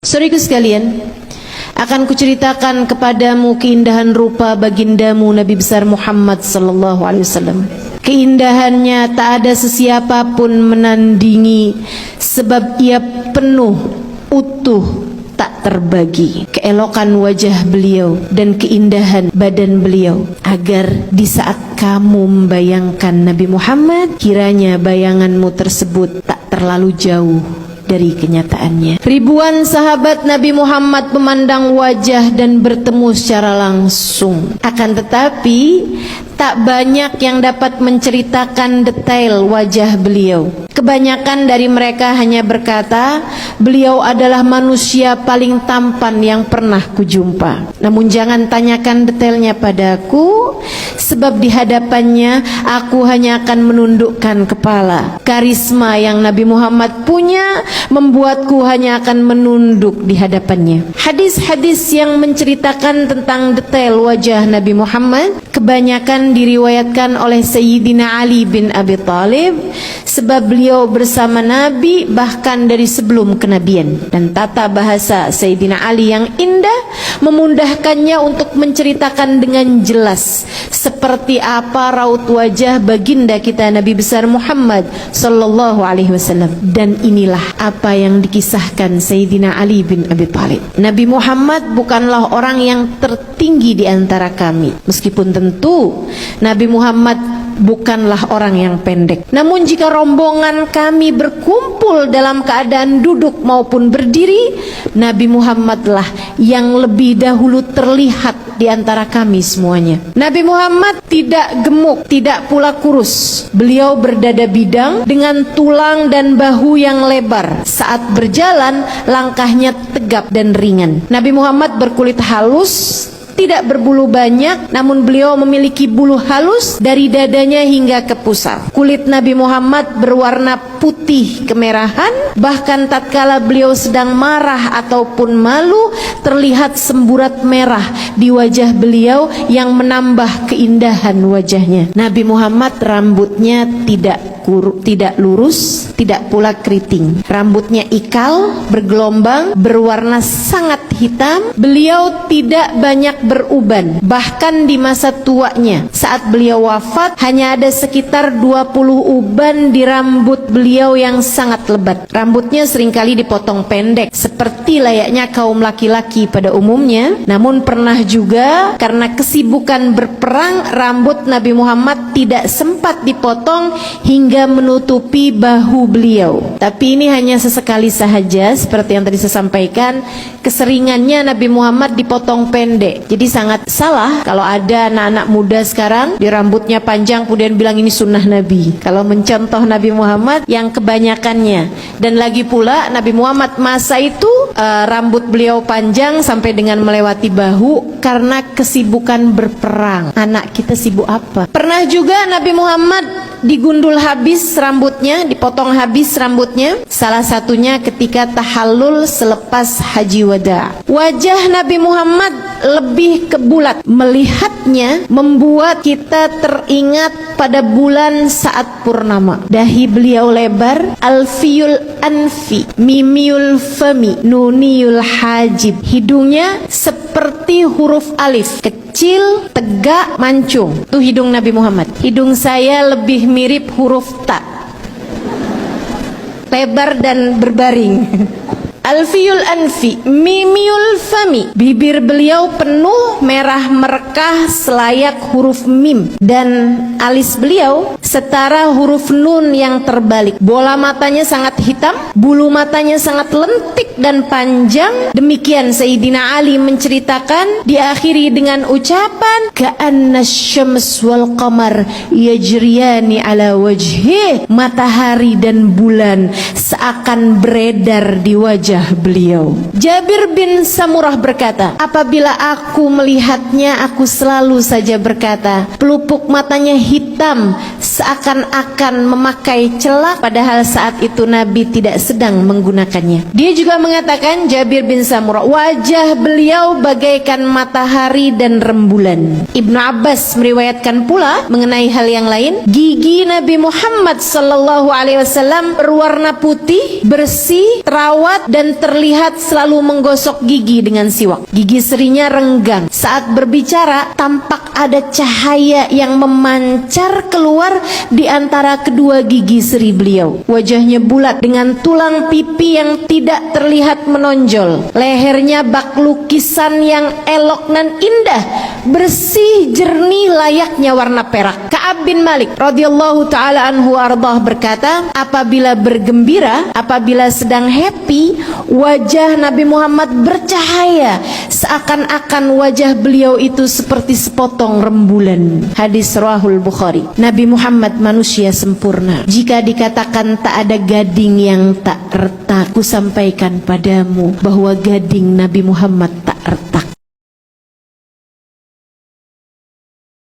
Saudaraku sekalian, akan kuceritakan kepadamu keindahan rupa bagindamu Nabi besar Muhammad sallallahu alaihi wasallam. Keindahannya tak ada sesiapa pun menandingi, sebab ia penuh, utuh, tak terbagi. Keelokan wajah beliau dan keindahan badan beliau, agar di saat kamu membayangkan Nabi Muhammad, kiranya bayanganmu tersebut tak terlalu jauh dari kenyataannya. Ribuan sahabat Nabi Muhammad memandang wajah dan bertemu secara langsung. Akan tetapi tak banyak yang dapat menceritakan detail wajah beliau. Kebanyakan dari mereka hanya berkata, beliau adalah manusia paling tampan yang pernah kujumpa. Namun jangan tanyakan detailnya padaku, sebab di hadapannya aku hanya akan menundukkan kepala. Karisma yang Nabi Muhammad punya membuatku hanya akan menunduk di hadapannya. Hadis-hadis yang menceritakan tentang detail wajah Nabi Muhammad kebanyakan diriwayatkan oleh Sayyidina Ali bin Abi Thalib, sebab beliau bersama Nabi bahkan dari sebelum kenabian, dan tata bahasa Sayyidina Ali yang indah memudahkannya untuk menceritakan dengan jelas seperti apa raut wajah baginda kita Nabi besar Muhammad sallallahu alaihi wasallam. Dan inilah apa yang dikisahkan Sayyidina Ali bin Abi Thalib. Nabi Muhammad bukanlah orang yang tertinggi di antara kami, meskipun tentu Nabi Muhammad bukanlah orang yang pendek. Namun jika rombongan kami berkumpul dalam keadaan duduk maupun berdiri, Nabi Muhammadlah yang lebih dahulu terlihat di antara kami semuanya. Nabi Muhammad tidak gemuk, tidak pula kurus. Beliau berdada bidang dengan tulang dan bahu yang lebar. Saat berjalan, langkahnya tegap dan ringan. Nabi Muhammad berkulit halus, tidak berbulu banyak, namun beliau memiliki bulu halus dari dadanya hingga ke pusar. Kulit Nabi Muhammad berwarna putih kemerahan, bahkan tatkala beliau sedang marah ataupun malu, terlihat semburat merah di wajah beliau yang menambah keindahan wajahnya. Nabi Muhammad rambutnya tidak lurus, tidak pula keriting. Rambutnya ikal, bergelombang, berwarna sangat hitam. Beliau tidak banyak beruban, bahkan di masa tuanya. Saat beliau wafat, hanya ada sekitar 20 uban di rambut beliau yang sangat lebat. Rambutnya seringkali dipotong pendek, seperti layaknya kaum laki-laki pada umumnya. Namun pernah juga karena kesibukan berperang, rambut Nabi Muhammad tidak sempat dipotong hingga menutupi bahu beliau. Tapi ini hanya sesekali sahaja, seperti yang tadi saya sampaikan. Keseringannya Nabi Muhammad dipotong pendek. Jadi sangat salah kalau ada anak-anak muda sekarang di rambutnya panjang kemudian bilang ini sunnah Nabi, kalau mencontoh Nabi Muhammad yang kebanyakannya. Dan lagi pula Nabi Muhammad masa itu rambut beliau panjang sampai dengan melewati bahu karena kesibukan berperang. Anak kita sibuk apa? Pernah juga Nabi Muhammad digundul habis rambutnya, dipotong habis rambutnya, salah satunya ketika tahallul selepas haji wada. Wajah Nabi Muhammad lebih ke bulat. Melihatnya membuat kita teringat pada bulan saat purnama. Dahi beliau lebar, alfiyul anfi, mimiul fami, nuniyul hajib. Hidungnya seperti huruf alif, kecil, tegak, mancung. Itu hidung Nabi Muhammad. Hidung saya lebih mirip huruf ta, lebar dan berbaring. Alfiyul anfi, mimiul fami. Bibir beliau penuh merah merekah selayak huruf mim, dan alis beliau setara huruf nun yang terbalik. Bola matanya sangat hitam, bulu matanya sangat lentik dan panjang. Demikian Sayyidina Ali menceritakan, diakhiri dengan ucapan ka'anna syams wal qamar yajriyani ala wajhi. Matahari dan bulan seakan beredar di wajah beliau. Jabir bin Samurah berkata, apabila aku melihatnya, aku selalu saja berkata, pelupuk matanya hitam seakan-akan memakai celak, padahal saat itu Nabi tidak sedang menggunakannya. Dia juga mengatakan, Jabir bin Samurah, wajah beliau bagaikan matahari dan rembulan. Ibnu Abbas meriwayatkan pula mengenai hal yang lain, gigi Nabi Muhammad sallallahu alaihi wasallam berwarna putih, bersih, terawat dan dan terlihat selalu menggosok gigi dengan siwak. Gigi serinya renggang. Saat berbicara tampak ada cahaya yang memancar keluar di antara kedua gigi seri beliau. Wajahnya bulat dengan tulang pipi yang tidak terlihat menonjol. Lehernya bak lukisan yang elok dan indah, bersih jernih layaknya warna perak. Ka'ab bin Malik radhiyallahu taala anhu ardah berkata, apabila bergembira, apabila sedang happy, wajah Nabi Muhammad bercahaya seakan-akan wajah beliau itu seperti sepotong rembulan. Hadis riwayat Bukhari. Nabi Muhammad manusia sempurna. Jika dikatakan tak ada gading yang tak retak, ku sampaikan padamu bahwa gading Nabi Muhammad tak retak.